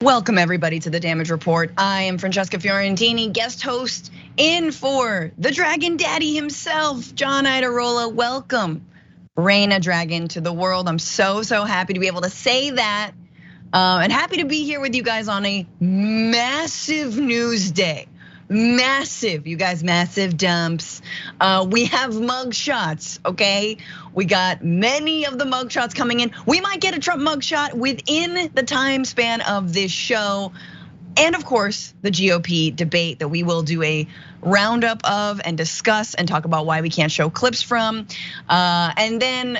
Welcome everybody to the Damage Report. I am Francesca Fiorentini, guest host in for the Dragon Daddy himself, John Idarola. Welcome, Reina Dragon, to the world. I'm so happy to be able to say that. And happy to be here with you guys on a massive news day. Massive, you guys, massive dumps. We have mugshots, okay? We got many of the mugshots coming in. We might get a Trump mugshot within the time span of this show. And of course, the GOP debate that we will do a roundup of and discuss and talk about why we can't show clips from. And then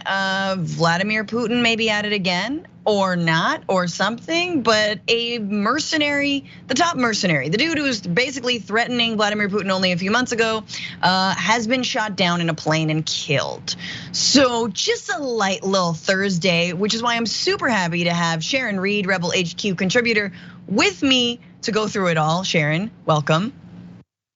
Vladimir Putin may be at it again or not or something, but a mercenary, the top mercenary, the dude who was basically threatening Vladimir Putin only a few months ago, has been shot down in a plane and killed. So just a light little Thursday, which is why I'm super happy to have Sharon Reed, Rebel HQ contributor, with me to go through it all. Sharon, welcome.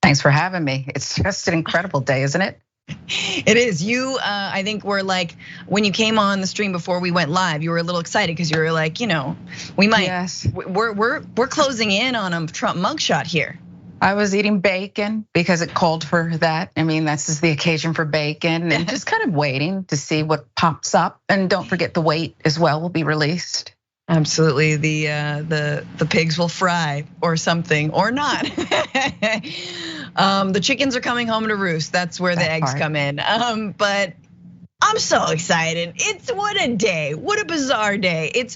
Thanks for having me. It's just an incredible day, isn't it? It is. You, I think, were like, when you came on the stream before we went live, you were a little excited because you were like, we might. Yes. We're closing in on a Trump mugshot here. I was eating bacon because it called for that. I mean, this is the occasion for bacon, and just kind of waiting to see what pops up. And don't forget the weight as well will be released. Absolutely, the pigs will fry or something or not. The chickens are coming home to roost. That's where the eggs come in. But I'm so excited. It's what a day, what a bizarre day.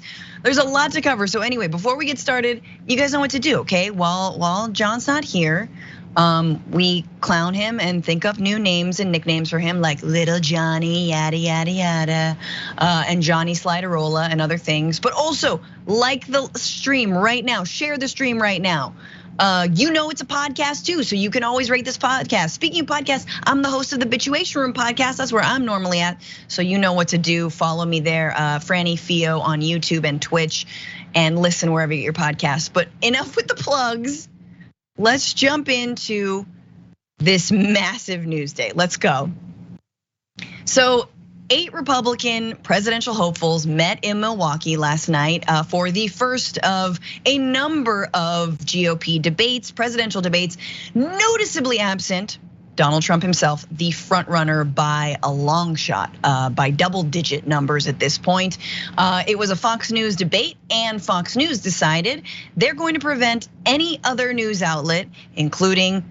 There's a lot to cover. So anyway, before we get started, you guys know what to do, okay? While John's not here, we clown him and think up new names and nicknames for him, like Little Johnny, yada yada yada, and Johnny Sliderola and other things. But also, like the stream right now, share the stream right now. It's a podcast too, so you can always rate this podcast. Speaking of podcasts, I'm the host of the Bituation Room podcast. That's where I'm normally at, so you know what to do. Follow me there, Franny Fio on YouTube and Twitch, and listen wherever you get your podcasts. But enough with the plugs. Let's jump into this massive news day. Let's go. So 8 Republican presidential hopefuls met in Milwaukee last night for the first of a number of GOP debates, presidential debates, noticeably absent Donald Trump himself, the front runner by a long shot, by double-digit numbers at this point. It was a Fox News debate, and Fox News decided they're going to prevent any other news outlet, including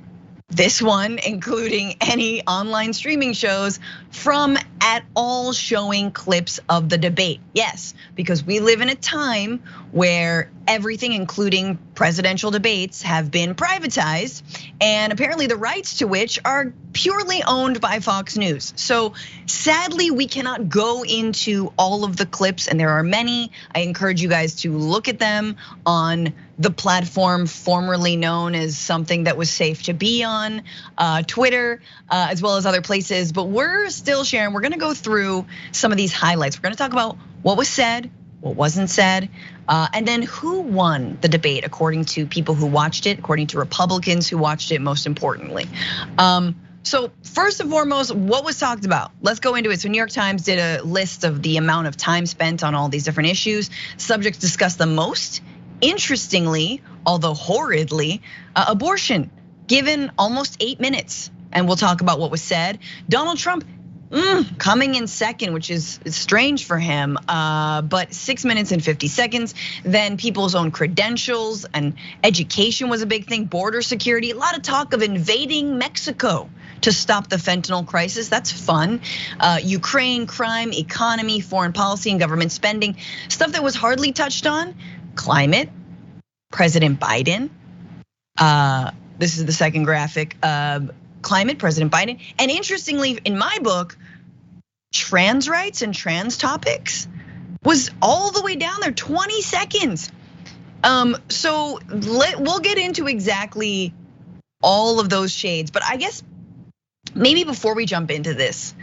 this one, including any online streaming shows, from at all showing clips of the debate. Yes, because we live in a time where everything, including presidential debates, have been privatized, and apparently the rights to which are purely owned by Fox News. So sadly, we cannot go into all of the clips, and there are many. I encourage you guys to look at them on the platform formerly known as something that was safe to be on, Twitter, as well as other places. But we're still sharing, we're gonna go through some of these highlights. We're gonna talk about what was said, what wasn't said, and then who won the debate according to people who watched it, according to Republicans who watched it, most importantly. So first and foremost, what was talked about? Let's go into it. So New York Times did a list of the amount of time spent on all these different issues. Subjects discussed the most. Interestingly, although horridly, abortion, given almost 8 minutes. And we'll talk about what was said. Donald Trump coming in second, which is strange for him, but 6 minutes and 50 seconds. Then people's own credentials and education was a big thing. Border security, a lot of talk of invading Mexico to stop the fentanyl crisis. That's fun. Ukraine, crime, economy, foreign policy, and government spending. Stuff that was hardly touched on. Climate, President Biden. This is the second graphic. Climate, President Biden. And interestingly, in my book, trans rights and trans topics was all the way down there, 20 seconds. So we'll get into exactly all of those shades. But I guess maybe before we jump into this,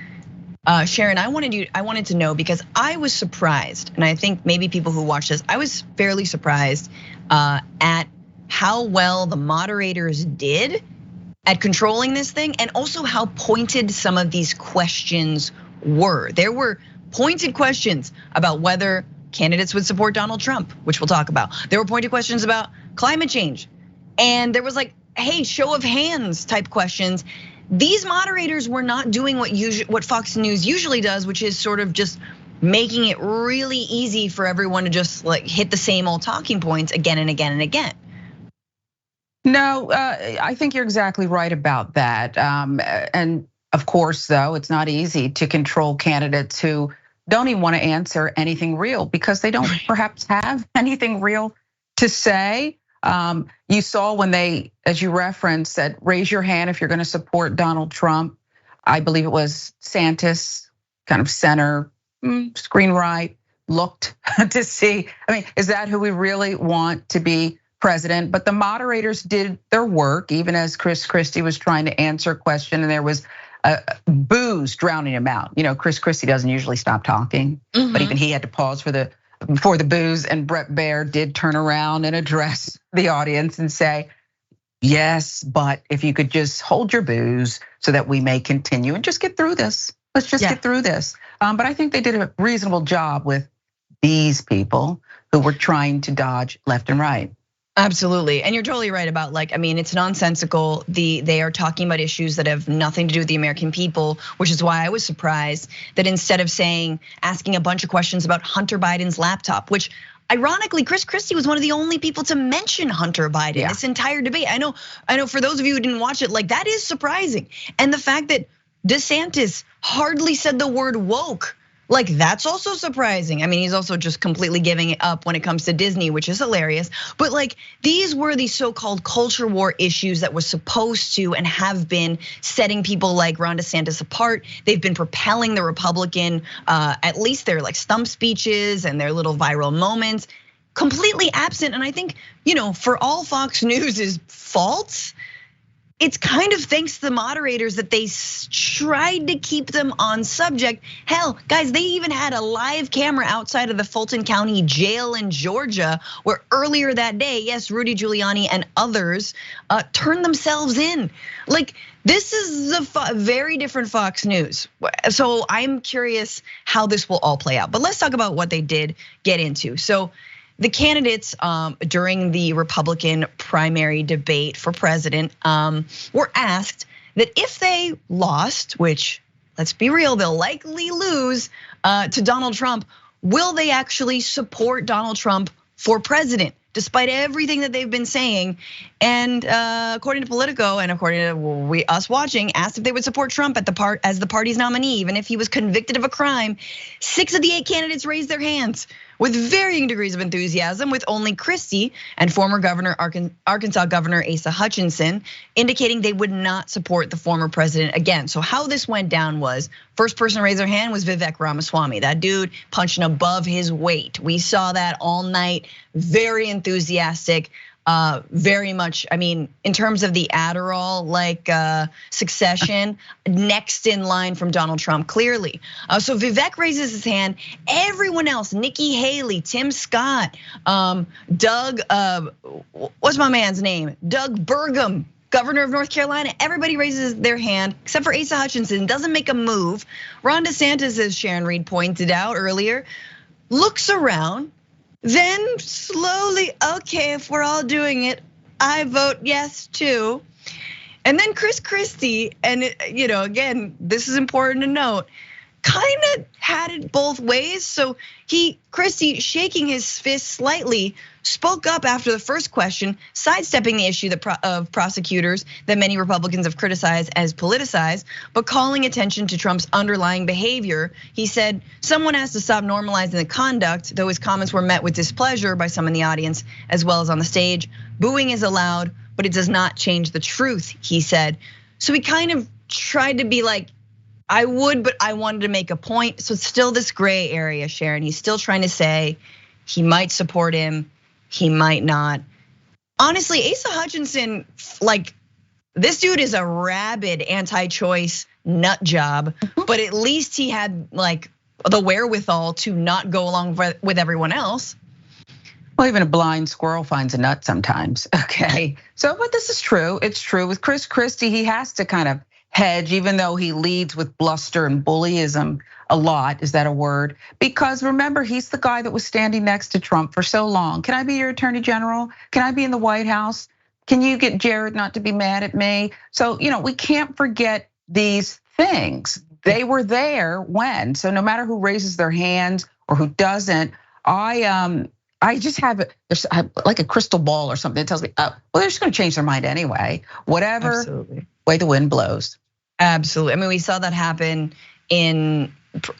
Sharon, I wanted to know, because I was surprised, and I think maybe people who watch this, I was fairly surprised at how well the moderators did at controlling this thing, and also how pointed some of these questions were. There were pointed questions about whether candidates would support Donald Trump, which we'll talk about. There were pointed questions about climate change. And there was like, hey, show of hands type questions. These moderators were not doing what Fox News usually does, which is sort of just making it really easy for everyone to just like hit the same old talking points again and again and again. No, I think you're exactly right about that. And of course, though, it's not easy to control candidates who don't even want to answer anything real because they don't perhaps have anything real to say. You saw when they, as you referenced, said, raise your hand if you're going to support Donald Trump. I believe it was Santis, kind of center, screen right, looked to see, I mean, is that who we really want to be president? But the moderators did their work, even as Chris Christie was trying to answer a question and there was boos drowning him out. Chris Christie doesn't usually stop talking, but even he had to pause before the boos, and Brett Baer did turn around and address the audience and say, yes, but if you could just hold your boos so that we may continue and just get through this. Let's just get through this. But I think they did a reasonable job with these people who were trying to dodge left and right. Absolutely, and you're totally right about it's nonsensical. They are talking about issues that have nothing to do with the American people, which is why I was surprised that instead of asking a bunch of questions about Hunter Biden's laptop, which ironically, Chris Christie was one of the only people to mention Hunter Biden this entire debate. I know for those of you who didn't watch it, that is surprising. And the fact that DeSantis hardly said the word woke, that's also surprising. I mean, he's also just completely giving it up when it comes to Disney, which is hilarious. But these were the so-called culture war issues that was supposed to and have been setting people like Ron DeSantis apart. They've been propelling the Republican, at least their stump speeches and their little viral moments, completely absent. And I think, for all Fox News's faults, it's kind of thanks to the moderators that they tried to keep them on subject. Hell, guys, they even had a live camera outside of the Fulton County jail in Georgia, where earlier that day, yes, Rudy Giuliani and others turned themselves in. This is a very different Fox News. So I'm curious how this will all play out. But let's talk about what they did get into. So the candidates during the Republican primary debate for president were asked that if they lost, which let's be real, they'll likely lose to Donald Trump, will they actually support Donald Trump for president? Despite everything that they've been saying, and according to Politico and according to us watching, asked if they would support Trump as the party's nominee, even if he was convicted of a crime. 6 of the 8 candidates raised their hands with varying degrees of enthusiasm, with only Christie and former Arkansas Governor Asa Hutchinson indicating they would not support the former president again. So how this went down was, first person to raise their hand was Vivek Ramaswamy. That dude punching above his weight. We saw that all night, very enthusiastic. Very much, in terms of the Adderall succession, next in line from Donald Trump, clearly. So Vivek raises his hand. Everyone else, Nikki Haley, Tim Scott, Doug, what's my man's name? Doug Burgum, governor of North Carolina. Everybody raises their hand except for Asa Hutchinson, doesn't make a move. Ron DeSantis, as Sharon Reed pointed out earlier, looks around. Then slowly, okay, if we're all doing it, I vote yes too. And then Chris Christie, and again, this is important to note, kind of had it both ways. So Christie, shaking his fist slightly, spoke up after the first question, sidestepping the issue of prosecutors that many Republicans have criticized as politicized, but calling attention to Trump's underlying behavior. He said someone has to stop normalizing the conduct, though his comments were met with displeasure by some in the audience as well as on the stage. Booing is allowed, but it does not change the truth, he said. So he kind of tried to be like, I would, but I wanted to make a point. So it's still this gray area, Sharon. He's still trying to say he might support him, he might not. Honestly, Asa Hutchinson, this dude is a rabid anti-choice nut job, but at least he had the wherewithal to not go along with everyone else. Well, even a blind squirrel finds a nut sometimes, okay? So, but this is true, it's true. With Chris Christie, he has to kind of hedge, even though he leads with bluster and bullyism. a lot. Is that a word? Because remember, he's the guy that was standing next to Trump for so long. Can I be your attorney general? Can I be in the White House? Can you get Jared not to be mad at me? So, we can't forget these things. They were there when, so no matter who raises their hands or who doesn't, I just have like a crystal ball or something that tells me, well, they're just gonna change their mind anyway. Whatever way the wind blows. Absolutely. I mean, we saw that happen in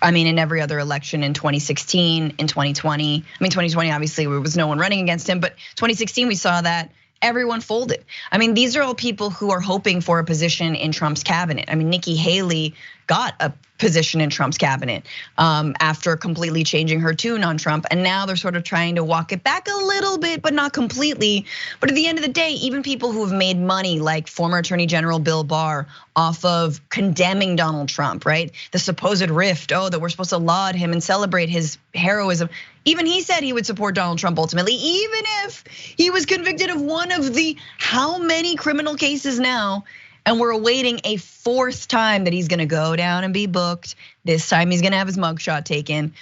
every other election in 2016, in 2020. 2020, obviously, there was no one running against him, but 2016, we saw that everyone folded. These are all people who are hoping for a position in Trump's cabinet. Nikki Haley got a position in Trump's cabinet after completely changing her tune on Trump. And now they're sort of trying to walk it back a little bit, but not completely. But at the end of the day, even people who have made money, like former Attorney General Bill Barr, off of condemning Donald Trump, right? The supposed rift, that we're supposed to laud him and celebrate his heroism. Even he said he would support Donald Trump ultimately, even if he was convicted of one of the how many criminal cases now. And we're awaiting a fourth time that he's gonna go down and be booked. This time he's gonna have his mugshot taken.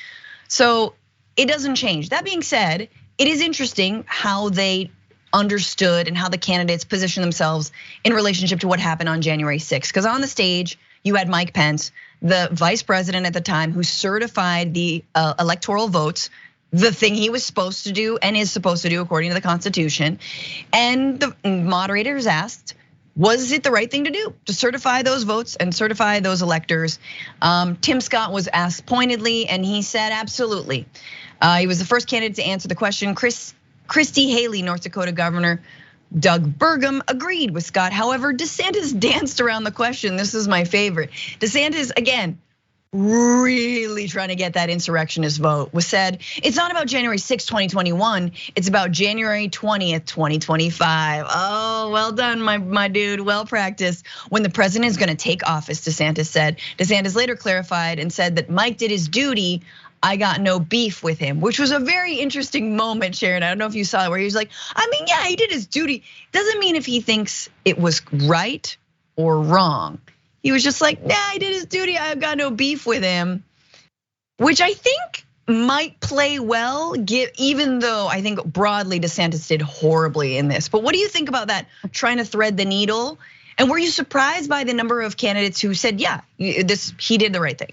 So it doesn't change. That being said, it is interesting how they understood and how the candidates position themselves in relationship to what happened on January 6th. Because on the stage, you had Mike Pence, the vice president at the time, who certified the electoral votes, the thing he was supposed to do and is supposed to do according to the Constitution. And the moderators asked, was it the right thing to do to certify those votes and certify those electors? Tim Scott was asked pointedly, and he said absolutely. He was the first candidate to answer the question. Christy Haley, North Dakota Governor Doug Burgum, agreed with Scott. However, DeSantis danced around the question. This is my favorite. DeSantis, again, really trying to get that insurrectionist vote, was said, it's not about January 6, 2021, it's about January 20th, 2025. Oh, well done, my dude, well practiced. When the president is gonna take office, DeSantis said. DeSantis later clarified and said that Mike did his duty, I got no beef with him, which was a very interesting moment, Sharon. I don't know if you saw it, where he was like, yeah, he did his duty. Doesn't mean if he thinks it was right or wrong. He was just like, nah, he did his duty, I've got no beef with him. Which I think might play well, even though I think broadly DeSantis did horribly in this. But what do you think about that, trying to thread the needle? And were you surprised by the number of candidates who said, yeah, he did the right thing?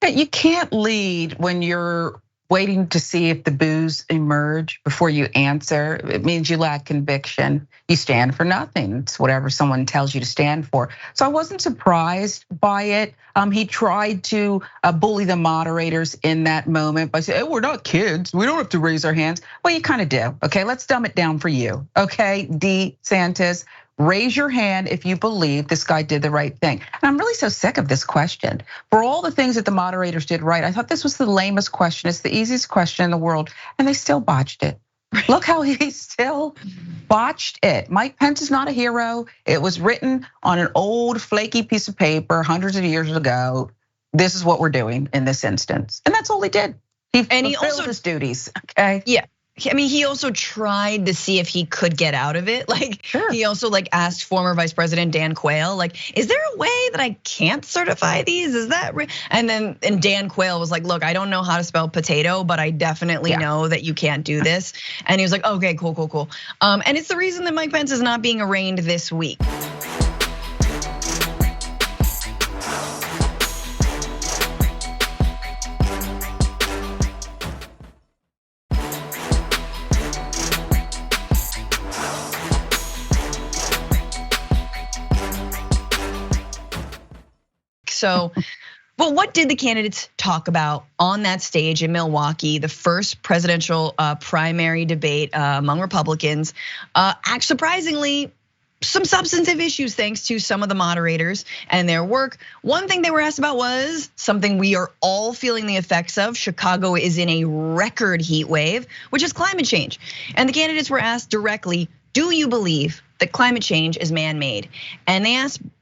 You can't lead when you're waiting to see if the boos emerge before you answer. It means you lack conviction. You stand for nothing. It's whatever someone tells you to stand for. So I wasn't surprised by it. He tried to bully the moderators in that moment by saying, we're not kids, we don't have to raise our hands. Well, you kind of do, okay? Let's dumb it down for you, okay, DeSantis. Raise your hand if you believe this guy did the right thing. And I'm really so sick of this question. For all the things that the moderators did right, I thought this was the lamest question. It's the easiest question in the world, and they still botched it. Look how he still botched it. Mike Pence is not a hero. It was written on an old flaky piece of paper hundreds of years ago. This is what we're doing in this instance. And that's all he did. He fulfilled his duties, okay? Yeah. He also tried to see if he could get out of it. He also asked former Vice President Dan Quayle, is there a way that I can't certify these? Is that right? And Dan Quayle was like, look, I don't know how to spell potato, but I definitely know that you can't do this. And he was like, okay, cool. And it's the reason that Mike Pence is not being arraigned this week. So, but what did the candidates talk about on that stage in Milwaukee, the first presidential primary debate among Republicans? Surprisingly, some substantive issues thanks to some of the moderators and their work. One thing they were asked about was something we are all feeling the effects of. Chicago is in a record heat wave, which is climate change. And the candidates were asked directly, do you believe that climate change is man-made? And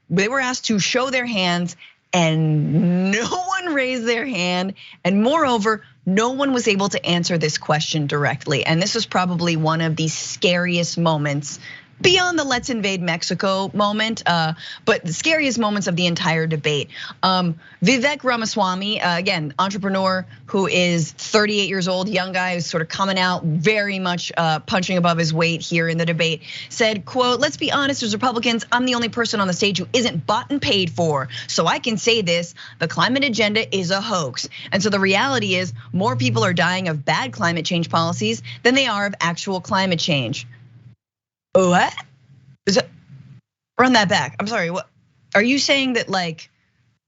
they were asked to show their hands, and no one raised their hand. And moreover, no one was able to answer this question directly. And this was probably one of the scariest moments beyond the let's invade Mexico moment, but the scariest moments of the entire debate. Vivek Ramaswamy, again, entrepreneur who is 38 years old, young guy who's sort of coming out very much punching above his weight here in the debate, said, quote, "Let's be honest, as Republicans, I'm the only person on the stage who isn't bought and paid for. So I can say this, the climate agenda is a hoax." And so the reality is more people are dying of bad climate change policies than they are of actual climate change. What? Run that back. I'm sorry, what? Are you saying that like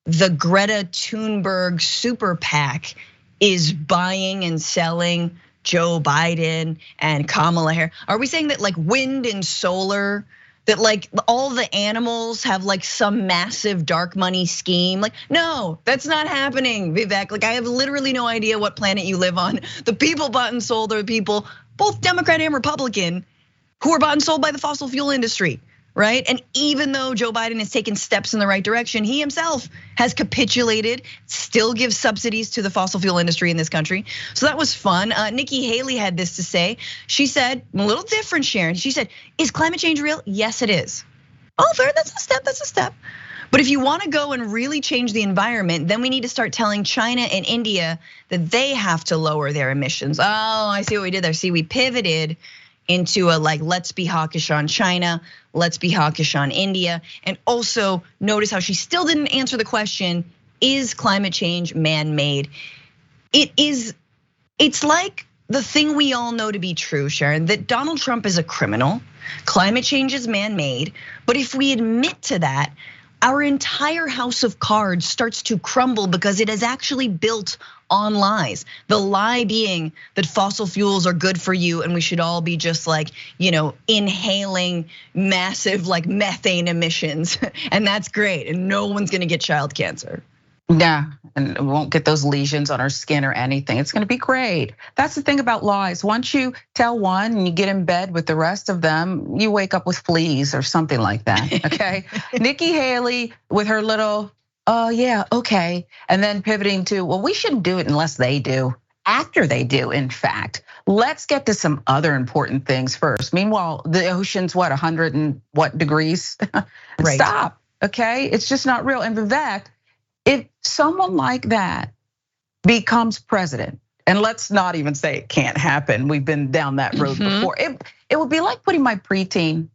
the Greta Thunberg super PAC is buying and selling Joe Biden and Kamala Harris? Are we saying that like wind and solar, that like all the animals have like some massive dark money scheme? Like, no, that's not happening, Vivek. Like I have literally no idea what planet you live on. The people bought and sold are people, both Democrat and Republican, who are bought and sold by the fossil fuel industry, right? And even though Joe Biden has taken steps in the right direction, he himself has capitulated, still gives subsidies to the fossil fuel industry in this country. So that was fun. Nikki Haley had this to say. She said, a little different, Sharon. She said, "Is climate change real? Yes, it is." Oh, fair, that's a step. But if you wanna go and really change the environment, then we need to start telling China and India that they have to lower their emissions. Oh, I see what we did there. See, we pivoted into a like, let's be hawkish on China, let's be hawkish on India. And also notice how she still didn't answer the question, is climate change man-made? It's like the thing we all know to be true, Sharon, that Donald Trump is a criminal, climate change is man-made, but if we admit to that, our entire house of cards starts to crumble because it is actually built on lies. The lie being that fossil fuels are good for you and we should all be just like, inhaling massive like methane emissions. And that's great. And no one's gonna get child cancer. Yeah, and we won't get those lesions on our skin or anything. It's gonna be great. That's the thing about lies. Once you tell one and you get in bed with the rest of them, you wake up with fleas or something like that, okay? Nikki Haley with her little, "Oh yeah, okay." And then pivoting to, well, we shouldn't do it unless they do. After they do, in fact. Let's get to some other important things first. Meanwhile, the ocean's what, 100 and what degrees? Right. Stop, okay? It's just not real. And Vivek, if someone like that becomes president, and let's not even say it can't happen, we've been down that road before. It would be like putting my preteen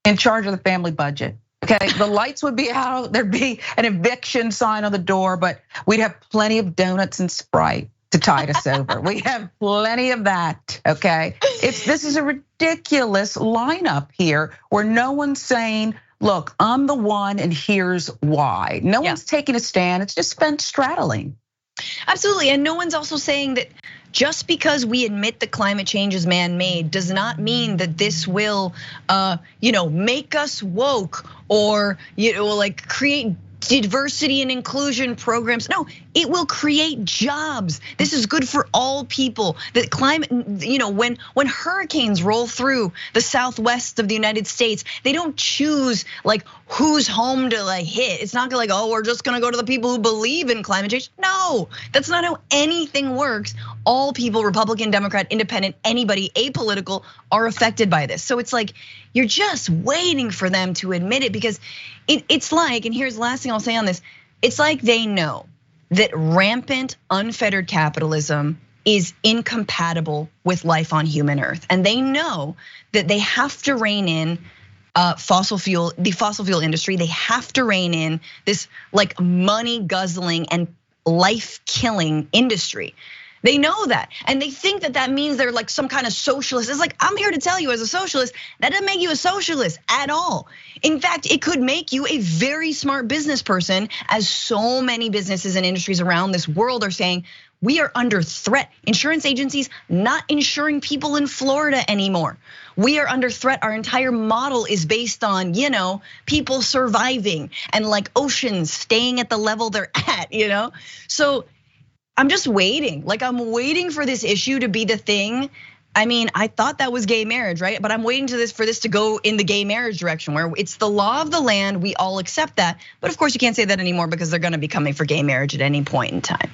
in charge of the family budget. Okay, the lights would be out, there'd be an eviction sign on the door, but we'd have plenty of donuts and Sprite to tide us over. We have plenty of that, okay? This is a ridiculous lineup here where no one's saying, look, I'm the one and here's why. No one's taking a stand, it's just been straddling. Absolutely, and no one's also saying that just because we admit that climate change is man-made does not mean that this will, make us woke or like create diversity and inclusion programs. No, it will create jobs. This is good for all people. That climate, when hurricanes roll through the southwest of the United States, they don't choose like whose home to like hit. It's not like, oh, we're just gonna go to the people who believe in climate change. No, that's not how anything works. All people, Republican, Democrat, Independent, anybody, apolitical, are affected by this. So it's like, you're just waiting for them to admit it because it's like, and here's the last thing I'll say on this, it's like they know that rampant, unfettered capitalism is incompatible with life on human Earth. And they know that they have to rein in the fossil fuel industry. They have to rein in this like money guzzling and life killing industry. They know that, and they think that that means they're like some kind of socialist. It's like, I'm here to tell you as a socialist, that doesn't make you a socialist at all. In fact, it could make you a very smart business person, as so many businesses and industries around this world are saying, we are under threat. Insurance agencies not insuring people in Florida anymore. We are under threat. Our entire model is based on, people surviving and like oceans staying at the level they're at, So I'm just waiting. Like I'm waiting for this issue to be the thing. I mean, I thought that was gay marriage, right? But I'm waiting for this to go in the gay marriage direction where it's the law of the land, we all accept that. But of course you can't say that anymore because they're gonna be coming for gay marriage at any point in time.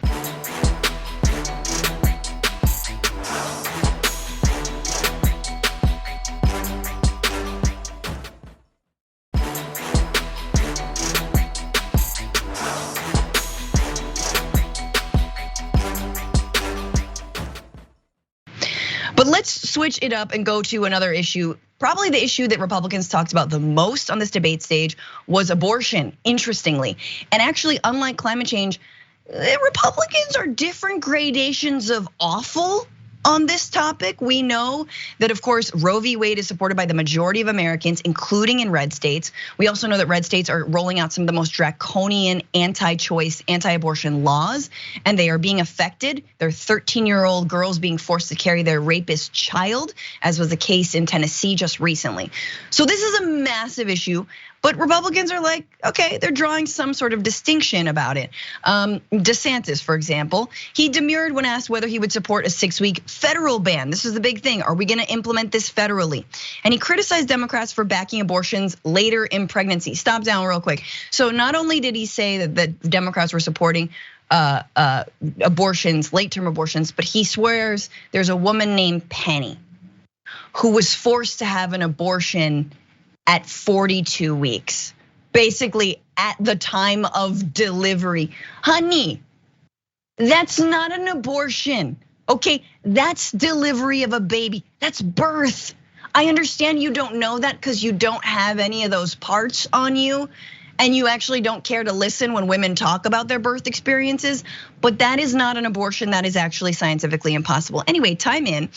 switch it up and go to another issue. Probably the issue that Republicans talked about the most on this debate stage was abortion, interestingly. And actually, unlike climate change, Republicans are different gradations of awful on this topic. We know that, of course, Roe v. Wade is supported by the majority of Americans, including in red states. We also know that red states are rolling out some of the most draconian anti-choice, anti-abortion laws, and they are being affected. There are 13-year-old girls being forced to carry their rapist child, as was the case in Tennessee just recently. So this is a massive issue. But Republicans are like, okay, they're drawing some sort of distinction about it. DeSantis, for example, he demurred when asked whether he would support a 6-week federal ban. This is the big thing. Are we gonna implement this federally? And he criticized Democrats for backing abortions later in pregnancy. Stop down real quick. So not only did he say that Democrats were supporting abortions, late-term abortions, but he swears there's a woman named Penny who was forced to have an abortion at 42 weeks, basically at the time of delivery. Honey, that's not an abortion, okay? That's delivery of a baby, that's birth. I understand you don't know that because you don't have any of those parts on you, and you actually don't care to listen when women talk about their birth experiences, but that is not an abortion, that is actually scientifically impossible. Anyway, time in.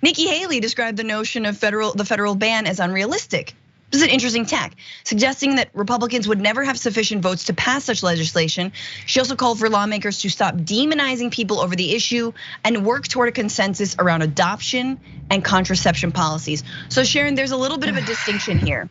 Nikki Haley described the notion of the federal ban as unrealistic. This is an interesting tack, suggesting that Republicans would never have sufficient votes to pass such legislation. She also called for lawmakers to stop demonizing people over the issue and work toward a consensus around adoption and contraception policies. So Sharon, there's a little bit of a distinction here.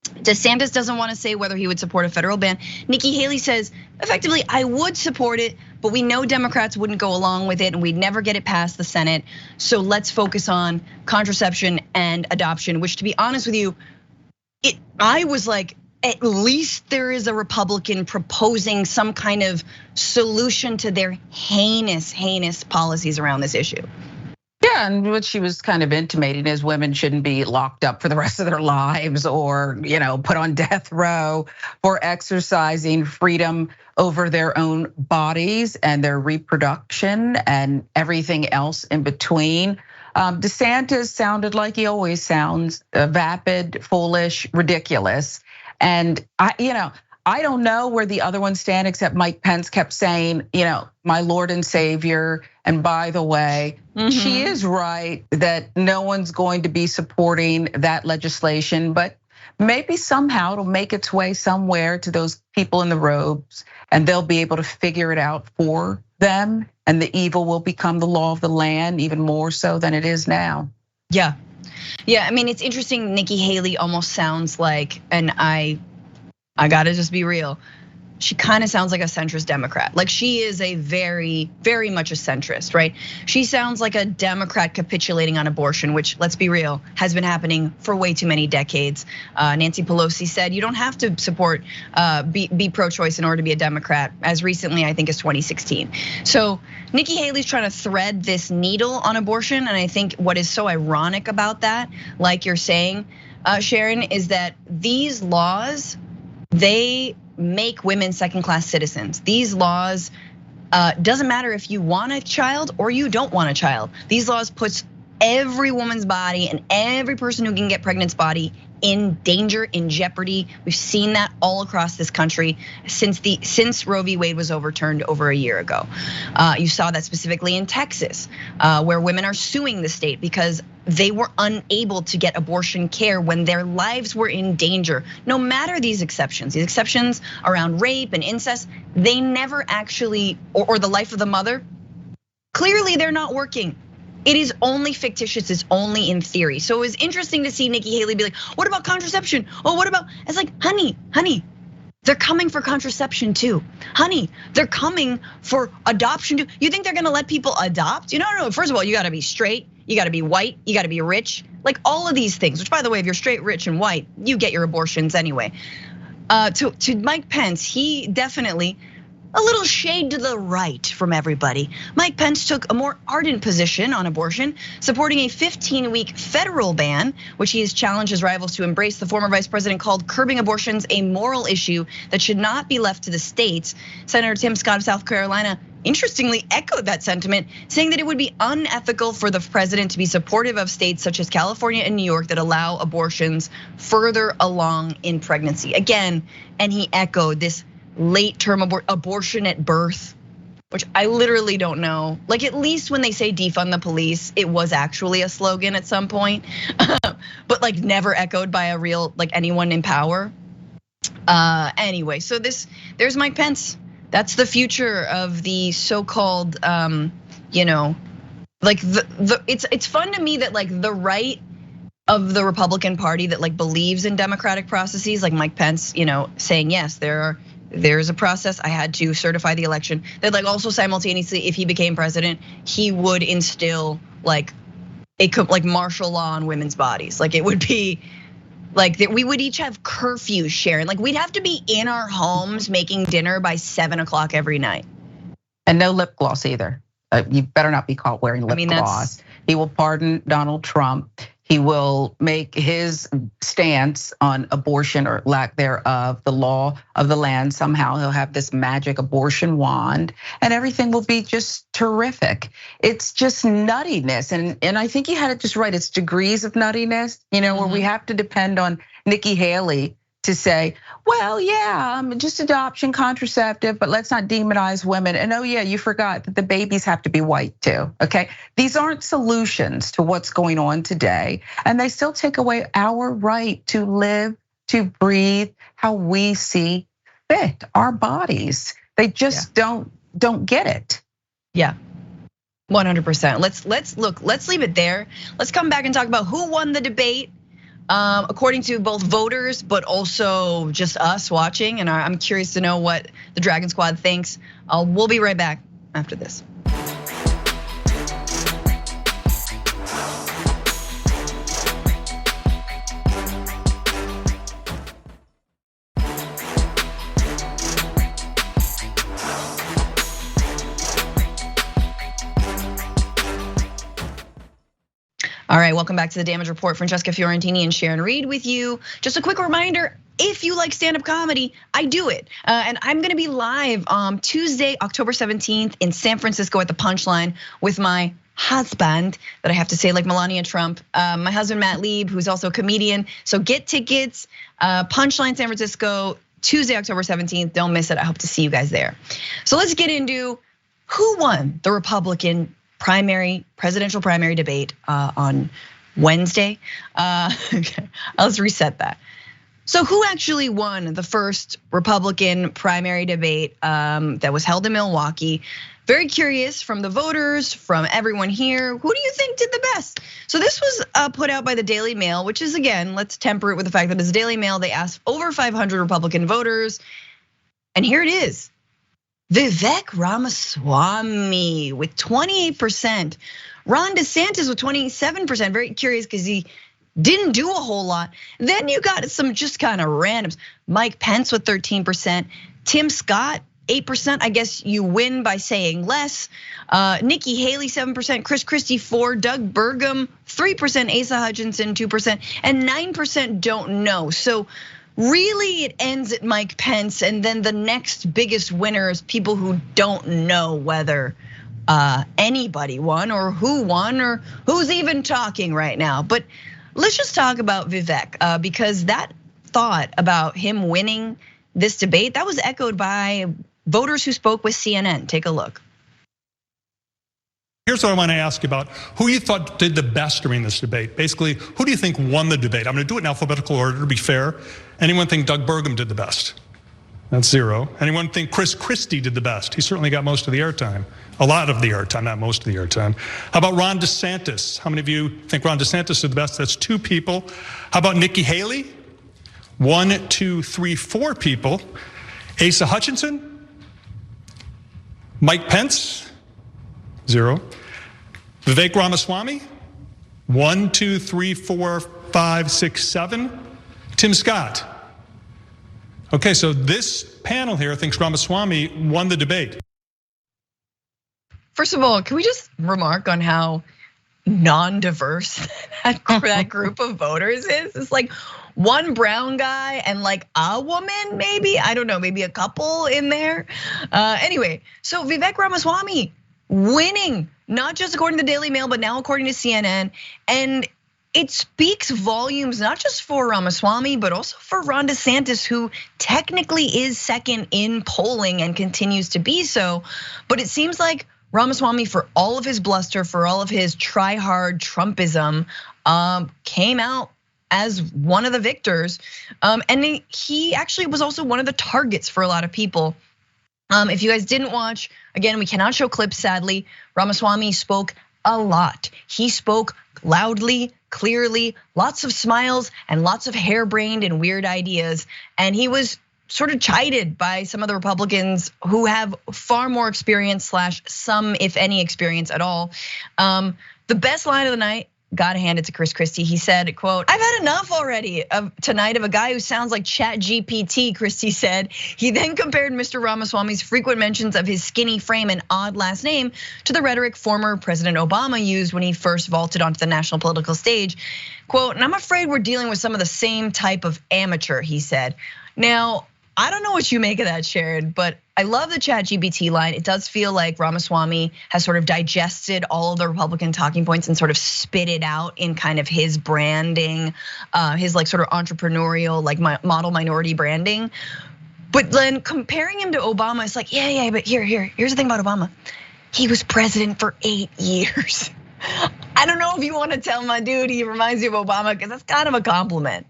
DeSantis doesn't want to say whether he would support a federal ban. Nikki Haley says, effectively, I would support it, but we know Democrats wouldn't go along with it and we'd never get it past the Senate. So let's focus on contraception and adoption, which, to be honest with you, I was like, at least there is a Republican proposing some kind of solution to their heinous policies around this issue. Yeah, and what she was kind of intimating is women shouldn't be locked up for the rest of their lives or put on death row for exercising freedom over their own bodies and their reproduction and everything else in between. DeSantis sounded like he always sounds, vapid, foolish, ridiculous. And I don't know where the other ones stand, except Mike Pence kept saying, my Lord and Savior. And by the way, she is right that no one's going to be supporting that legislation, but maybe somehow it'll make its way somewhere to those people in the robes and they'll be able to figure it out for them. And the evil will become the law of the land even more so than it is now. Yeah, I mean, it's interesting. Nikki Haley almost sounds like, and I gotta just be real, she kind of sounds like a centrist Democrat. Like she is a very much a centrist, right? She sounds like a Democrat capitulating on abortion, which, let's be real, has been happening for way too many decades. Nancy Pelosi said you don't have to support, be pro-choice in order to be a Democrat, as recently, I think, as 2016. So Nikki Haley's trying to thread this needle on abortion. And I think what is so ironic about that, like you're saying, Sharon, is that these laws, they make women second-class citizens. These laws, doesn't matter if you want a child or you don't want a child. These laws puts every woman's body and every person who can get pregnant's body in danger, in jeopardy. We've seen that all across this country since Roe v. Wade was overturned over a year ago. You saw that specifically in Texas, where women are suing the state because they were unable to get abortion care when their lives were in danger. No matter these exceptions around rape and incest, they never actually, or the life of the mother, clearly they're not working. It is only fictitious, it's only in theory. So it was interesting to see Nikki Haley be like, what about contraception? Oh, what about, it's like, honey, they're coming for contraception too. Honey, they're coming for adoption too. You think they're gonna let people adopt? No, first of all, you gotta be straight, you gotta be white, you gotta be rich. Like all of these things, which by the way, if you're straight, rich, and white, you get your abortions anyway. To Mike Pence, he definitely a little shade to the right from everybody. Mike Pence took a more ardent position on abortion, supporting a 15-week federal ban, which he has challenged his rivals to embrace. The former vice president called curbing abortions a moral issue that should not be left to the states. Senator Tim Scott of South Carolina interestingly echoed that sentiment, saying that it would be unethical for the president to be supportive of states such as California and New York that allow abortions further along in pregnancy. Again, and he echoed this late term abortion at birth, which I literally don't know. Like, at least when they say defund the police, it was actually a slogan at some point, but like never echoed by a real, like, anyone in power. Anyway, so there's Mike Pence. That's the future of the so-called, like it's fun to me that like the right of the Republican Party that like believes in democratic processes, like Mike Pence, saying yes, there's a process. I had to certify the election. That like also simultaneously, if he became president, he would instill like martial law on women's bodies. Like it would be like that we would each have curfews, Sharon. Like we'd have to be in our homes making dinner by 7 o'clock every night. And no lip gloss either. You better not be caught wearing lip gloss. He will pardon Donald Trump. He will make his stance on abortion or lack thereof the law of the land. Somehow he'll have this magic abortion wand and everything will be just terrific. It's just nuttiness. And I think you had it just right. It's degrees of nuttiness, where we have to depend on Nikki Haley to say, well, yeah, just adoption, contraceptive, but let's not demonize women. And oh yeah, you forgot that the babies have to be white too, okay? These aren't solutions to what's going on today. And they still take away our right to live, to breathe, how we see fit, our bodies. They just don't get it. Yeah. 100%. Let's leave it there. Let's come back and talk about who won the debate. According to both voters, but also just us watching, and I'm curious to know what the Dragon Squad thinks. We'll be right back after this. All right, welcome back to the Damage Report. Francesca Fiorentini and Sharon Reed with you. Just a quick reminder, if you like stand-up comedy, I do it. And I'm gonna be live Tuesday, October 17th in San Francisco at the Punchline with my husband, that I have to say like Melania Trump, my husband Matt Lieb, who's also a comedian. So get tickets, Punchline San Francisco, Tuesday, October 17th. Don't miss it. I hope to see you guys there. So let's get into who won the Republican presidential primary debate on Wednesday. Okay, let's reset that. So who actually won the first Republican primary debate that was held in Milwaukee? Very curious from the voters, from everyone here. Who do you think did the best? So this was put out by the Daily Mail, which is, again, let's temper it with the fact that it's Daily Mail. They asked over 500 Republican voters, and here it is. Vivek Ramaswamy with 28%. Ron DeSantis with 27%. Very curious because he didn't do a whole lot. Then you got some just kind of randoms. Mike Pence with 13%. Tim Scott, 8%. I guess you win by saying less. Nikki Haley, 7%. Chris Christie, 4%. Doug Burgum, 3%. Asa Hutchinson, 2%. And 9% don't know. So really, it ends at Mike Pence, and then the next biggest winner is people who don't know whether anybody won or who won or who's even talking right now. But let's just talk about Vivek, because that thought about him winning this debate, that was echoed by voters who spoke with CNN. Take a look. Here's what I want to ask you about. Who you thought did the best during this debate? Basically, who do you think won the debate? I'm going to do it in alphabetical order to be fair. Anyone think Doug Burgum did the best? That's 0. Anyone think Chris Christie did the best? He certainly got most of the airtime. A lot of the airtime, not most of the airtime. How about Ron DeSantis? How many of you think Ron DeSantis did the best? That's 2 people. How about Nikki Haley? 1, 2, 3, 4 people. Asa Hutchinson? Mike Pence? 0. Vivek Ramaswamy? 1, 2, 3, 4, 5, 6, 7. Tim Scott? Okay, so this panel here thinks Ramaswamy won the debate. First of all, can we just remark on how non-diverse that group of voters is? It's like one brown guy and like a woman, maybe, I don't know, maybe a couple in there. Anyway, so Vivek Ramaswamy winning, not just according to the Daily Mail, but now according to CNN. And it speaks volumes, not just for Ramaswamy, but also for Ron DeSantis, who technically is second in polling and continues to be so. But it seems like Ramaswamy, for all of his bluster, for all of his try-hard Trumpism, came out as one of the victors. And he actually was also one of the targets for a lot of people. If you guys didn't watch, again, we cannot show clips, sadly. Ramaswamy spoke a lot. He spoke loudly, clearly, lots of smiles and lots of harebrained and weird ideas. And he was sort of chided by some of the Republicans who have far more experience / some, if any, experience at all. The best line of the night, gotta hand it to Chris Christie. He said, quote, "I've had enough already tonight of a guy who sounds like ChatGPT," Christie said. He then compared Mr. Ramaswamy's frequent mentions of his skinny frame and odd last name to the rhetoric former President Obama used when he first vaulted onto the national political stage. Quote, "And I'm afraid we're dealing with some of the same type of amateur," he said. Now, I don't know what you make of that, Sharon, but I love the ChatGPT line. It does feel like Ramaswamy has sort of digested all of the Republican talking points and sort of spit it out in kind of his branding, his like sort of entrepreneurial, like model minority branding. But then comparing him to Obama, it's like, yeah, but here's the thing about Obama. He was president for 8 years. I don't know if you want to tell my dude he reminds you of Obama, because that's kind of a compliment.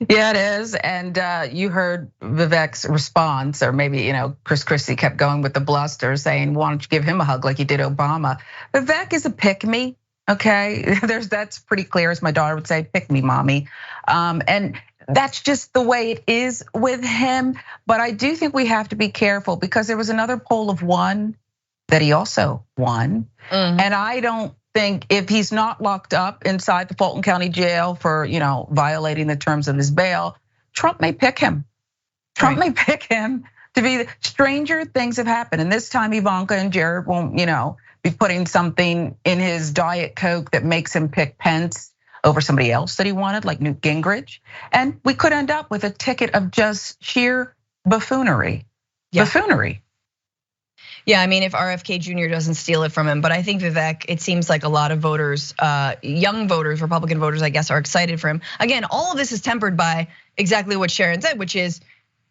Yeah, it is, and you heard Vivek's response, or maybe Chris Christie kept going with the bluster, saying, "Why don't you give him a hug like you did Obama?" Vivek is a pick me, okay? That's pretty clear, as my daughter would say, "Pick me, mommy," and that's just the way it is with him. But I do think we have to be careful, because there was another poll of 1 that he also won, and I don't think, if he's not locked up inside the Fulton County Jail for violating the terms of his bail, Trump may pick him. Trump may pick him to be. Stranger things have happened, and this time Ivanka and Jared won't be putting something in his Diet Coke that makes him pick Pence over somebody else that he wanted, like Newt Gingrich, and we could end up with a ticket of just sheer buffoonery. Buffoonery. Yeah, I mean, if RFK Jr. doesn't steal it from him, but I think Vivek, it seems like a lot of voters, young voters, Republican voters, I guess, are excited for him. Again, all of this is tempered by exactly what Sharon said, which is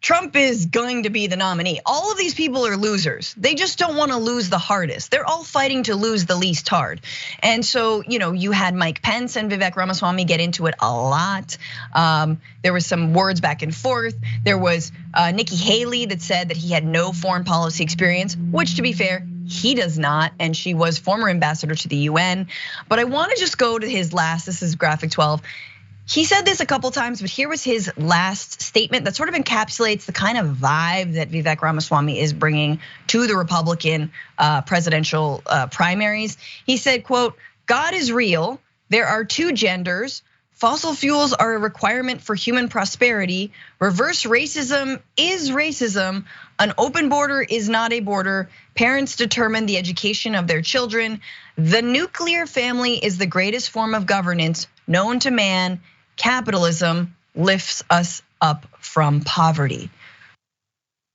Trump is going to be the nominee. All of these people are losers. They just don't want to lose the hardest. They're all fighting to lose the least hard. And so, you had Mike Pence and Vivek Ramaswamy get into it a lot. There was some words back and forth. There was Nikki Haley that said that he had no foreign policy experience, which, to be fair, he does not, and she was former ambassador to the UN. But I want to just go to his last, this is graphic 12. He said this a couple times, but here was his last statement that sort of encapsulates the kind of vibe that Vivek Ramaswamy is bringing to the Republican presidential primaries. He said, quote, "God is real. There are 2 genders. Fossil fuels are a requirement for human prosperity. Reverse racism is racism. An open border is not a border. Parents determine the education of their children. The nuclear family is the greatest form of governance known to man. Capitalism lifts us up from poverty."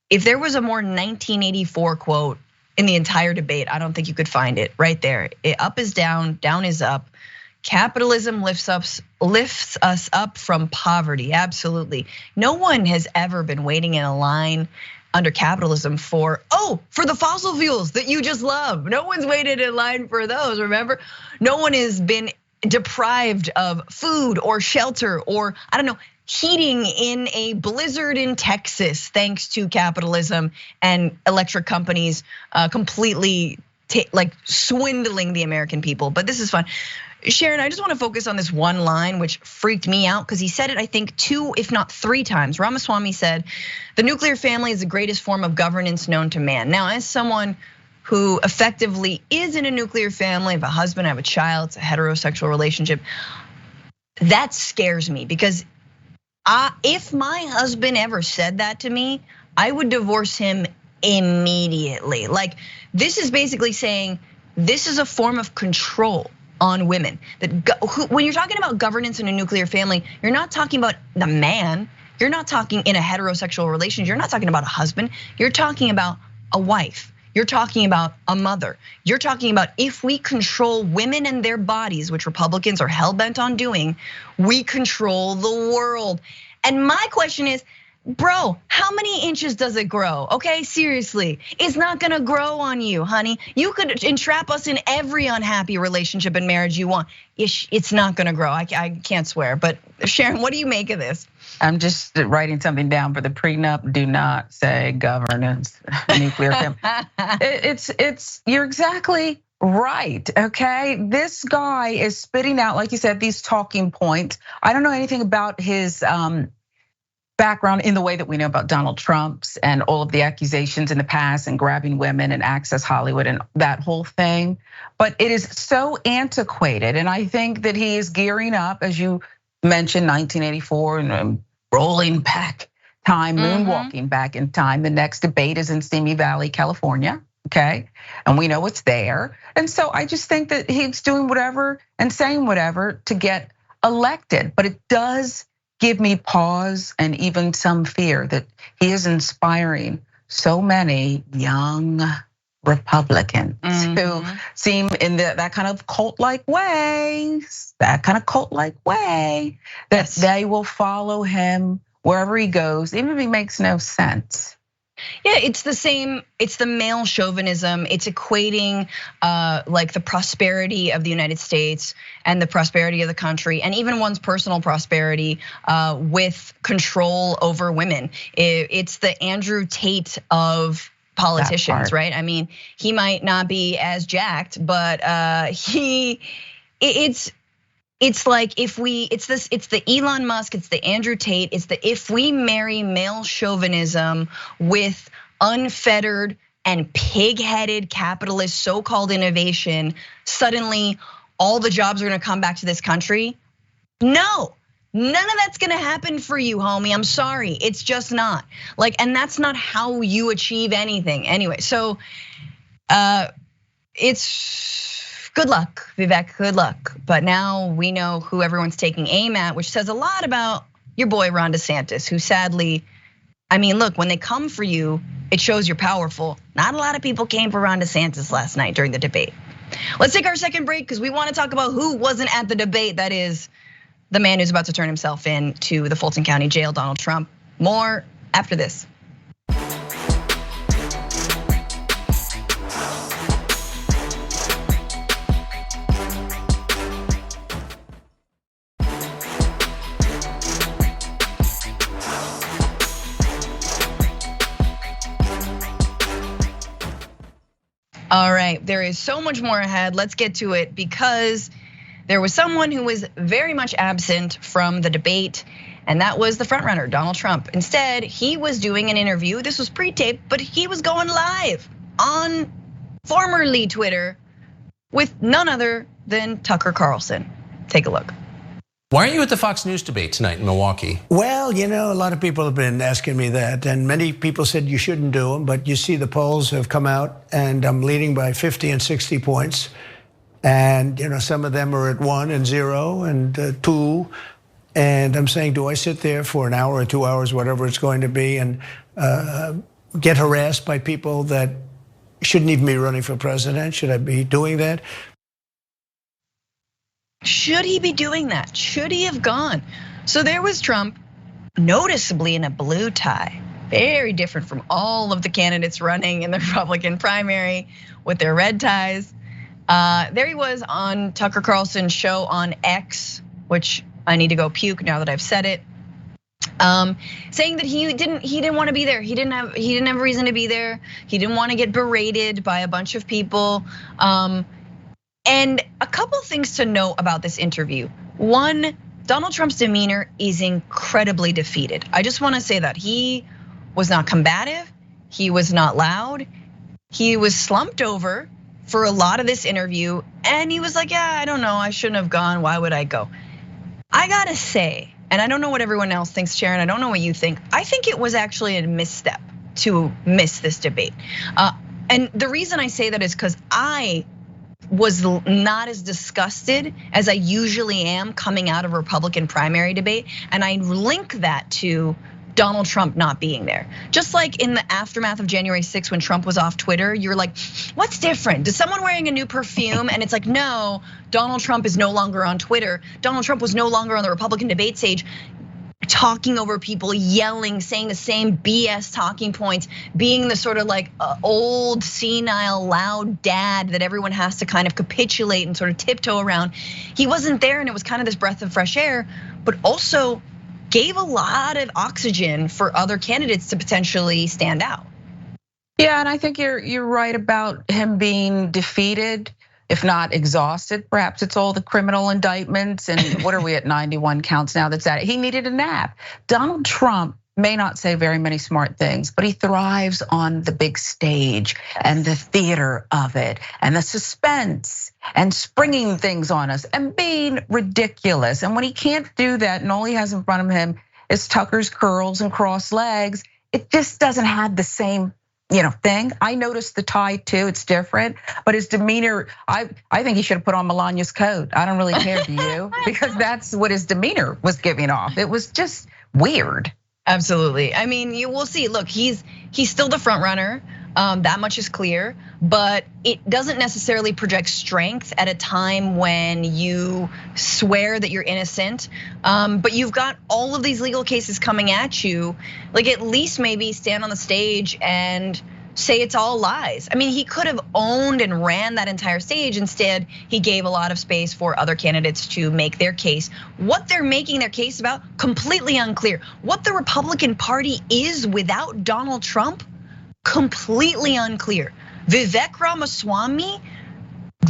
If there was a more 1984 quote in the entire debate, I don't think you could find it. Right there. Up is down, down is up. Capitalism lifts us up from poverty. Absolutely. No one has ever been waiting in a line under capitalism for the fossil fuels that you just love. No one's waited in line for those, remember? No one has been deprived of food or shelter or, I don't know, heating in a blizzard in Texas thanks to capitalism and electric companies completely like swindling the American people. But this is fun. Sharon, I just want to focus on this one line, which freaked me out because he said it, I think, 2, if not 3 times. Ramaswamy said, "The nuclear family is the greatest form of governance known to man." Now, as someone who effectively is in a nuclear family, I have a husband, I have a child, it's a heterosexual relationship, that scares me because If my husband ever said that to me, I would divorce him immediately. Like, this is basically saying this is a form of control on women. When you're talking about governance in a nuclear family, you're not talking about the man. You're not talking in a heterosexual relationship. You're not talking about a husband. You're talking about a wife. You're talking about a mother. You're talking about if we control women and their bodies, which Republicans are hell-bent on doing, we control the world. And my question is, bro, how many inches does it grow? Okay, seriously, it's not gonna grow on you, honey. You could entrap us in every unhappy relationship and marriage you want. It's not gonna grow, I can't swear. But Sharon, what do you make of this? I'm just writing something down for the prenup. Do not say governance, nuclear family. You're exactly right, okay? This guy is spitting out, like you said, these talking points. I don't know anything about his background in the way that we know about Donald Trump's and all of the accusations in the past and grabbing women and Access Hollywood and that whole thing. But it is so antiquated. And I think that he is gearing up, as you mentioned, 1984 and rolling back time, moonwalking back in time. The next debate is in Simi Valley, California, okay? And we know it's there. And so I just think that he's doing whatever and saying whatever to get elected. But it does give me pause and even some fear that he is inspiring so many young Republicans who seem in that kind of cult-like way, that they will follow him wherever he goes, even if he makes no sense. Yeah, it's the same. It's the male chauvinism. It's equating like the prosperity of the United States and the prosperity of the country, and even one's personal prosperity with control over women. It's the Andrew Tate of politicians, right? I mean, he might not be as jacked, but it's like it's the Elon Musk, it's the Andrew Tate, it's the if we marry male chauvinism with unfettered and pig-headed capitalist so-called innovation, suddenly all the jobs are gonna come back to this country. No. None of that's gonna happen for you, homie. I'm sorry, it's just not. Like, and that's not how you achieve anything. Anyway, so it's good luck, Vivek, good luck. But now we know who everyone's taking aim at, which says a lot about your boy Ron DeSantis, who sadly, I mean, look, when they come for you, it shows you're powerful. Not a lot of people came for Ron DeSantis last night during the debate. Let's take our second break because we want to talk about who wasn't at the debate. That is the man who's about to turn himself in to the Fulton County Jail, Donald Trump. More after this. All right, there is so much more ahead. Let's get to it because there was someone who was very much absent from the debate, and that was the frontrunner, Donald Trump. Instead, he was doing an interview. This was pre-taped, but he was going live on formerly Twitter with none other than Tucker Carlson. Take a look. Why are you at the Fox News debate tonight in Milwaukee? Well, you know, a lot of people have been asking me that, and many people said you shouldn't do them, but you see the polls have come out, and I'm leading by 50 and 60 points. And you know, some of them are at 1 and 0 and 2. And I'm saying, do I sit there for an hour or 2 hours, whatever it's going to be, and get harassed by people that shouldn't even be running for president? Should I be doing that? Should he be doing that? Should he have gone? So there was Trump, noticeably in a blue tie, very different from all of the candidates running in the Republican primary with their red ties. There he was on Tucker Carlson's show on X, which I need to go puke now that I've said it. Saying that he didn't want to be there. He didn't have a reason to be there. He didn't want to get berated by a bunch of people. And a couple things to know about this interview. One, Donald Trump's demeanor is incredibly defeated. I just want to say that he was not combative. He was not loud. He was slumped over for a lot of this interview. And he was like, yeah, I don't know, I shouldn't have gone, why would I go? I gotta say, and I don't know what everyone else thinks, Sharon, I don't know what you think. I think it was actually a misstep to miss this debate. And the reason I say that is because I was not as disgusted as I usually am coming out of a Republican primary debate. And I link that to Donald Trump not being there. Just like in the aftermath of January 6th when Trump was off Twitter, you're like, what's different? Is someone wearing a new perfume? And it's like, no, Donald Trump is no longer on Twitter. Donald Trump was no longer on the Republican debate stage, talking over people, yelling, saying the same BS talking points, being the sort of like old, senile, loud dad that everyone has to kind of capitulate and sort of tiptoe around. He wasn't there, and it was kind of this breath of fresh air, but also gave a lot of oxygen for other candidates to potentially stand out. Yeah, and I think you're right about him being defeated, if not exhausted. Perhaps it's all the criminal indictments, and what are we at 91 counts now? That's at it. He needed a nap. Donald Trump may not say very many smart things, but he thrives on the big stage and the theater of it and the suspense and springing things on us and being ridiculous. And when he can't do that and all he has in front of him is Tucker's curls and crossed legs, it just doesn't have the same thing. I noticed the tie too, it's different, but his demeanor, I think he should have put on Melania's coat. I don't really care, do you? Because that's what his demeanor was giving off. It was just weird. Absolutely. I mean, you will see. Look, he's still the front runner. That much is clear, but it doesn't necessarily project strength at a time when you swear that you're innocent. But you've got all of these legal cases coming at you. Like, at least maybe stand on the stage and say it's all lies. I mean, he could have owned and ran that entire stage. Instead, he gave a lot of space for other candidates to make their case. What they're making their case about, completely unclear. What the Republican Party is without Donald Trump, completely unclear. Vivek Ramaswamy,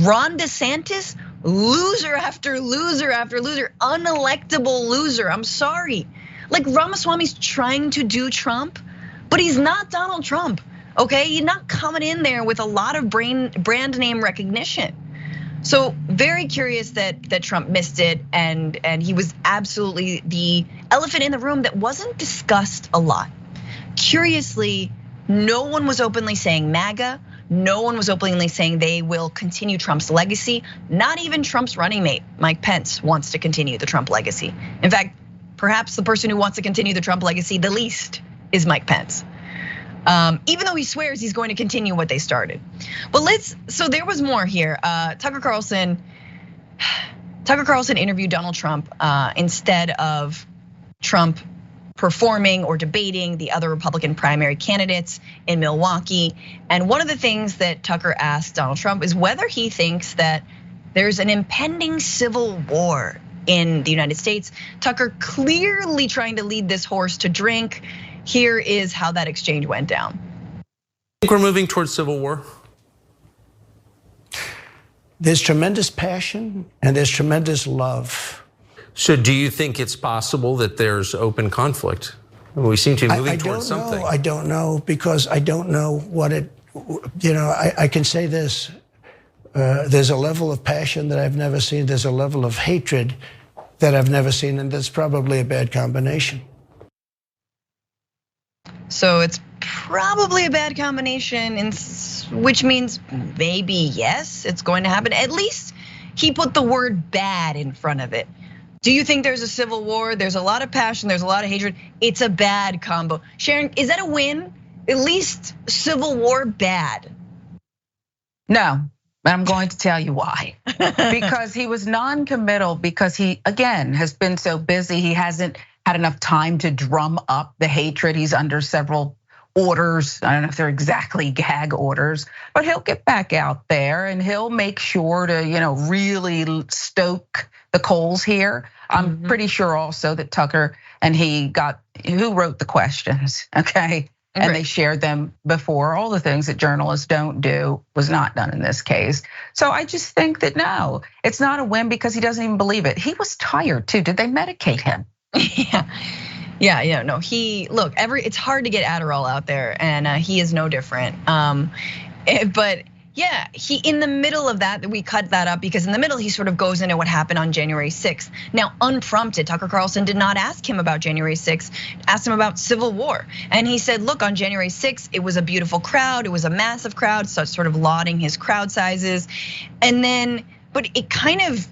Ron DeSantis, loser after loser after loser, unelectable loser. I'm sorry. Like, Ramaswamy's trying to do Trump, but he's not Donald Trump. Okay, he's not coming in there with a lot of brand name recognition. So very curious that Trump missed it, and he was absolutely the elephant in the room that wasn't discussed a lot. Curiously, no one was openly saying MAGA. No one was openly saying they will continue Trump's legacy. Not even Trump's running mate, Mike Pence, wants to continue the Trump legacy. In fact, perhaps the person who wants to continue the Trump legacy the least is Mike Pence. Even though he swears he's going to continue what they started. But so there was more here. Tucker Carlson interviewed Donald Trump instead of Trump performing or debating the other Republican primary candidates in Milwaukee. And one of the things that Tucker asked Donald Trump is whether he thinks that there's an impending civil war in the United States. Tucker clearly trying to lead this horse to drink. Here is how that exchange went down. I think we're moving towards civil war. There's tremendous passion and there's tremendous love. So do you think it's possible that there's open conflict? We seem to be moving towards something. I don't know, because I don't know what it, I can say this. There's a level of passion that I've never seen. There's a level of hatred that I've never seen, and that's probably a bad combination. So it's probably a bad combination, which means maybe yes, it's going to happen. At least he put the word bad in front of it. Do you think there's a civil war? There's a lot of passion, there's a lot of hatred. It's a bad combo. Sharon, is that a win? At least civil war bad? No, but I'm going to tell you why. Because he was non-committal, because he, again, has been so busy. He hasn't had enough time to drum up the hatred. He's under several orders. I don't know if they're exactly gag orders, but he'll get back out there and he'll make sure to, really stoke the coals here. I'm pretty sure also that Tucker and who wrote the questions, okay? And they shared them before. All the things that journalists don't do was not done in this case. So I just think that no, it's not a win because he doesn't even believe it. He was tired too. Did they medicate him? Yeah, no, it's hard to get Adderall out there, and he is no different. But Yeah, he in the middle of that, we cut that up because in the middle he sort of goes into what happened on January 6th. Now, unprompted, Tucker Carlson did not ask him about January 6th, asked him about civil war. And he said, look, on January 6th, it was a beautiful crowd, it was a massive crowd, so sort of lauding his crowd sizes. And then, but it kind of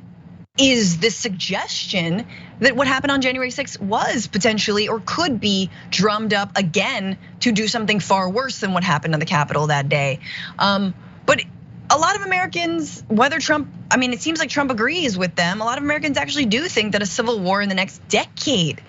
is this suggestion that what happened on January 6th was potentially or could be drummed up again to do something far worse than what happened in the Capitol that day. But a lot of Americans, whether Trump, I mean, it seems like Trump agrees with them. A lot of Americans actually do think that a civil war in the next decade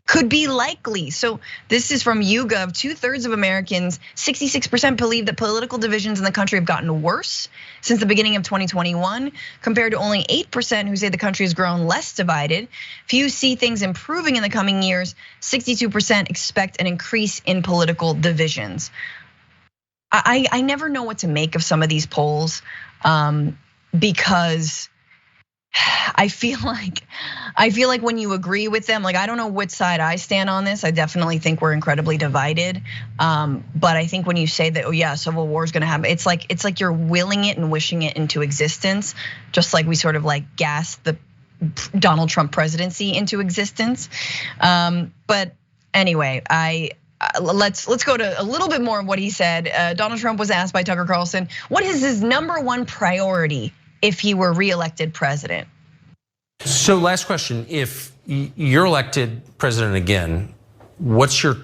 could be likely. So this is from YouGov. 2/3 of Americans, 66% believe that political divisions in the country have gotten worse since the beginning of 2021, compared to only 8% who say the country has grown less divided. Few see things improving in the coming years. 62% expect an increase in political divisions. I never know what to make of some of these polls because I feel like when you agree with them, like I don't know which side I stand on this. I definitely think we're incredibly divided. But I think when you say that, oh yeah, civil war is gonna happen, it's like you're willing it and wishing it into existence, just like we sort of like gassed the Donald Trump presidency into existence. But anyway, let's go to a little bit more of what he said. Donald Trump was asked by Tucker Carlson, what is his number 1 priority if he were reelected president? So last question, if you're elected president again, what's your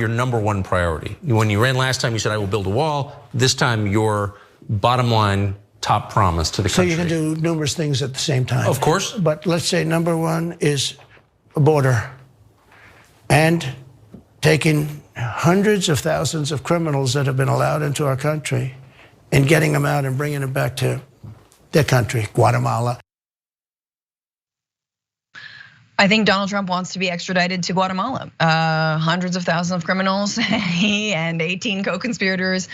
number 1 priority? When you ran last time, you said, I will build a wall. This time, your bottom line top promise to the country. So you can do numerous things at the same time. Of course. But let's say number 1 is a border and taking hundreds of thousands of criminals that have been allowed into our country and getting them out and bringing them back to their country, Guatemala. I think Donald Trump wants to be extradited to Guatemala. Hundreds of thousands of criminals, he and 18 co-conspirators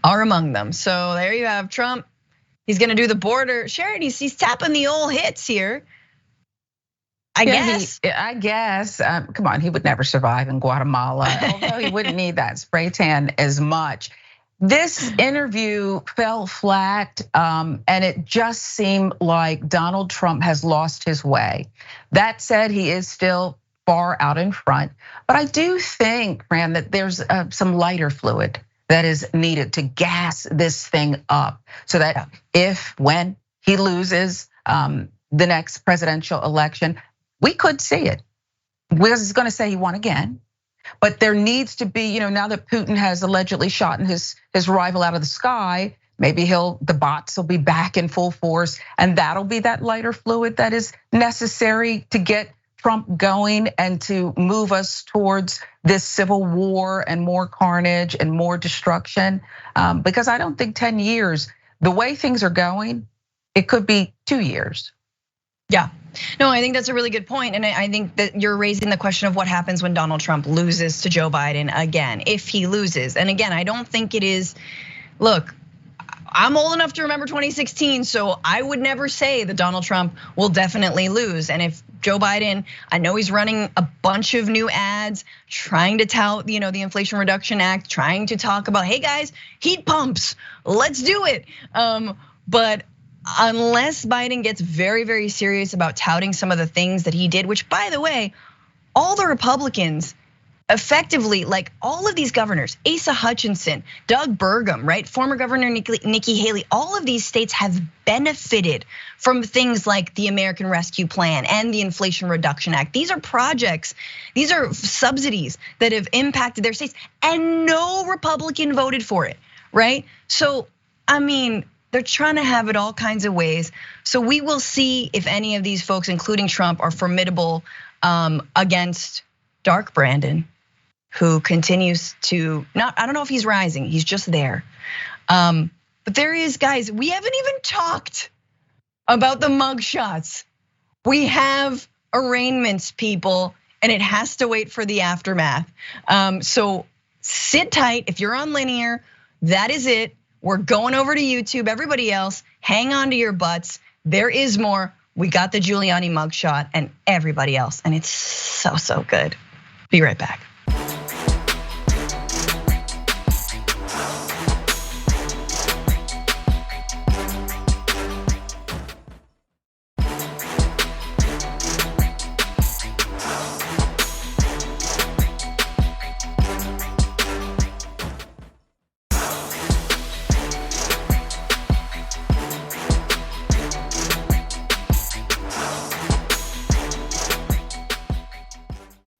are among them. So there you have Trump. He's gonna do the border. Sharon, he's tapping the old hits here. I guess. Come on, he would never survive in Guatemala, although he wouldn't need that spray tan as much. This interview fell flat, and it just seemed like Donald Trump has lost his way. That said, he is still far out in front, but I do think, Fran, that there's some lighter fluid that is needed to gas this thing up, so that when he loses the next presidential election, we could see it. Because he's gonna say he won again. But there needs to be, now that Putin has allegedly shot his rival out of the sky, maybe the bots will be back in full force, and that'll be that lighter fluid that is necessary to get Trump going and to move us towards this civil war and more carnage and more destruction. Because I don't think 10 years, the way things are going, it could be 2 years. Yeah, no, I think that's a really good point. And I think that you're raising the question of what happens when Donald Trump loses to Joe Biden again, if he loses. And again, I don't think it is, look, I'm old enough to remember 2016, so I would never say that Donald Trump will definitely lose. And if Joe Biden, I know he's running a bunch of new ads, trying to tout, the Inflation Reduction Act, trying to talk about, hey guys, heat pumps, let's do it. But unless Biden gets very, very serious about touting some of the things that he did, which by the way, all the Republicans effectively, like all of these governors, Asa Hutchinson, Doug Burgum, right? Former Governor Nikki Haley, all of these states have benefited from things like the American Rescue Plan and the Inflation Reduction Act. These are projects, these are subsidies that have impacted their states, and no Republican voted for it, right? So, I mean, they're trying to have it all kinds of ways. So we will see if any of these folks, including Trump, are formidable against Dark Brandon, who continues to I don't know if he's rising, he's just there. But there is, guys, we haven't even talked about the mugshots. We have arraignments, people, and it has to wait for the aftermath. So sit tight, if you're on linear, that is it. We're going over to YouTube. Everybody else, hang on to your butts. There is more. We got the Giuliani mugshot and everybody else, and it's so good. Be right back.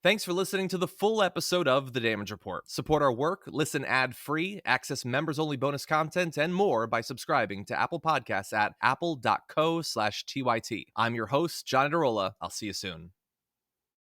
Thanks for listening to the full episode of The Damage Report. Support our work, listen ad-free, access members-only bonus content, and more by subscribing to Apple Podcasts at apple.co/TYT. I'm your host, John Adarola. I'll see you soon.